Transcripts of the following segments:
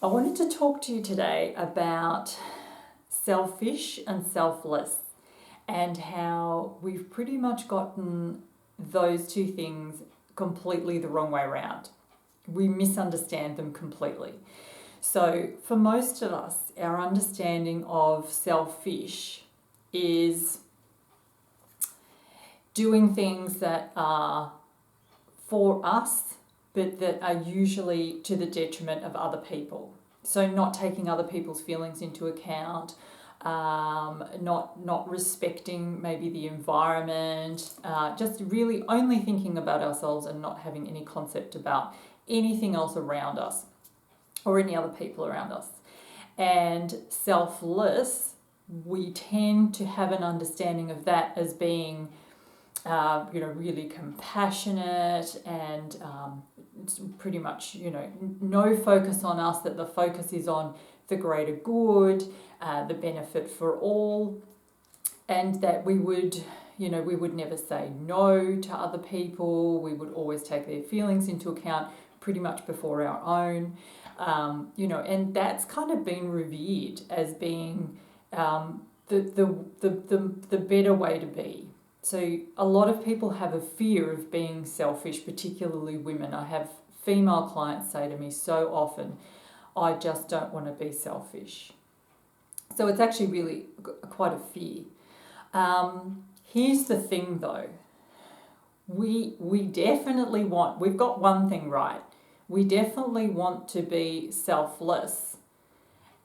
I wanted to talk to you today about selfish and selfless and how we've pretty much gotten those two things completely the wrong way around. We misunderstand them completely. So, for most of us, our understanding of selfish is doing things that are for us but that are usually to the detriment of other people. So not taking other people's feelings into account, not respecting maybe the environment, just really only thinking about ourselves and not having any concept about anything else around us or any other people around us. And selfless, we tend to have an understanding of that as being really compassionate and it's pretty much, no focus on us, that the focus is on the greater good, the benefit for all, and that we would never say no to other people. We would always take their feelings into account pretty much before our own, and that's kind of been revered as being the better way to be. So a lot of people have a fear of being selfish, particularly women. I have female clients say to me so often, I just don't want to be selfish. So it's actually really quite a fear. Here's the thing though, we definitely we've got one thing right. We definitely want to be selfless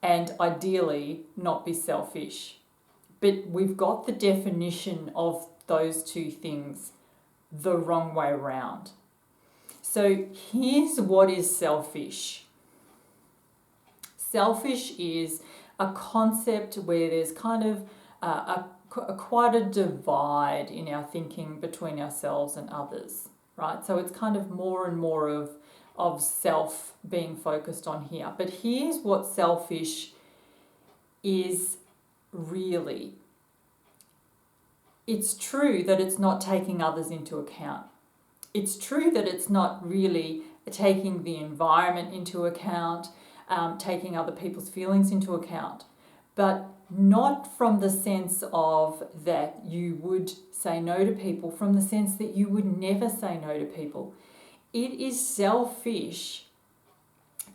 and ideally not be selfish. But we've got the definition of those two things the wrong way around. So here's what is selfish. Selfish is a concept where there's kind of quite a divide in our thinking between ourselves and others, right? So it's kind of more and more of self being focused on here. But here's what selfish is really. It's true that it's not taking others into account. It's true that it's not really taking the environment into account, taking other people's feelings into account, but not from the sense of that you would say no to people, from the sense that you would never say no to people. It is selfish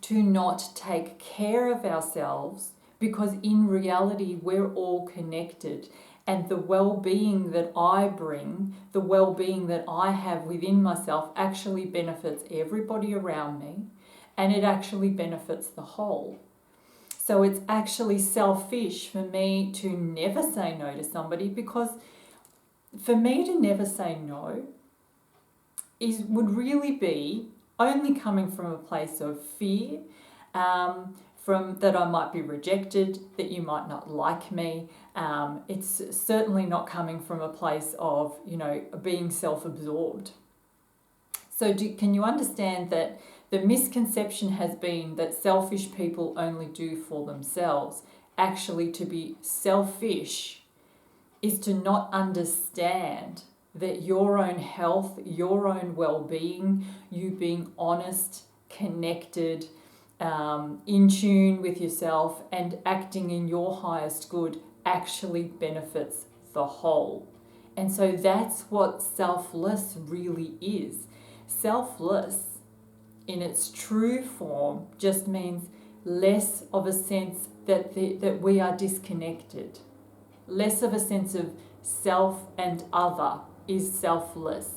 to not take care of ourselves because in reality we're all connected. And the well-being that I bring, the well-being that I have within myself actually benefits everybody around me, and it actually benefits the whole. So it's actually selfish for me to never say no to somebody, because for me to never say no would really be only coming from a place of fear, from that I might be rejected, that you might not like me. It's certainly not coming from a place of, being self-absorbed. So can you understand that the misconception has been that selfish people only do for themselves? Actually, to be selfish is to not understand that your own health, your own well-being, you being honest, connected, in tune with yourself and acting in your highest good actually benefits the whole. And so that's what selfless really is. Selfless in its true form just means less of a sense that we are disconnected. Less of a sense of self and other is selfless.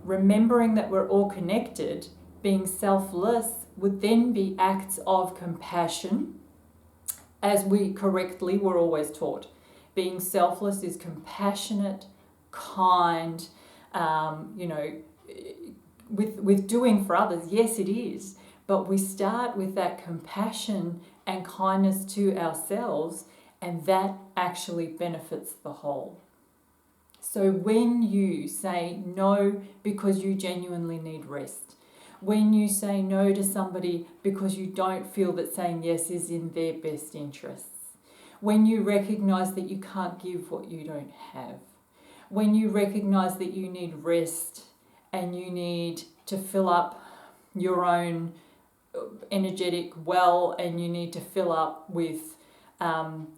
Remembering that we're all connected, being selfless would then be acts of compassion, as we correctly were always taught. Being selfless is compassionate, kind, with doing for others. Yes, it is. But we start with that compassion and kindness to ourselves, and that actually benefits the whole. So when you say no because you genuinely need rest, when you say no to somebody because you don't feel that saying yes is in their best interests, when you recognize that you can't give what you don't have, when you recognize that you need rest and you need to fill up your own energetic, well, and you need to fill up with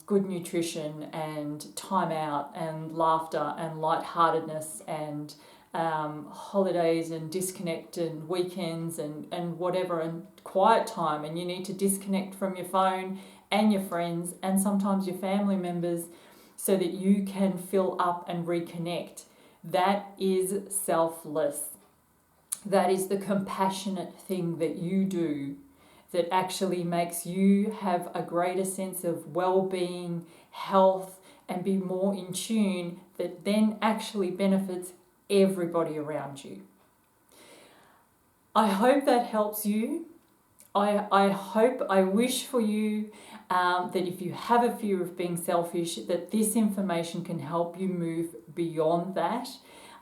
good nutrition and time out and laughter and lightheartedness and holidays and disconnect and weekends and whatever, and quiet time, and you need to disconnect from your phone and your friends and sometimes your family members so that you can fill up and reconnect. That is selfless. That is the compassionate thing that you do that actually makes you have a greater sense of well-being, health, and be more in tune, that then actually benefits everybody around you. I hope that helps you. I wish for you that if you have a fear of being selfish, that this information can help you move beyond that,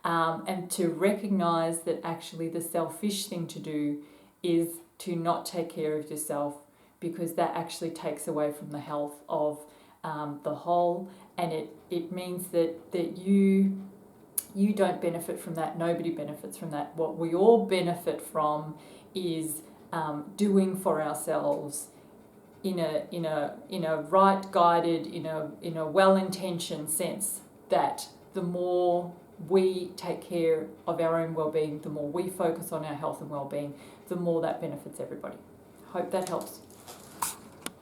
and to recognize that actually the selfish thing to do is to not take care of yourself, because that actually takes away from the health of the whole, and it means that you don't benefit from that. Nobody benefits from that. What we all benefit from is doing for ourselves in a right guided, in a well-intentioned sense, that the more we take care of our own well-being, the more we focus on our health and well-being, the more that benefits everybody. Hope that helps.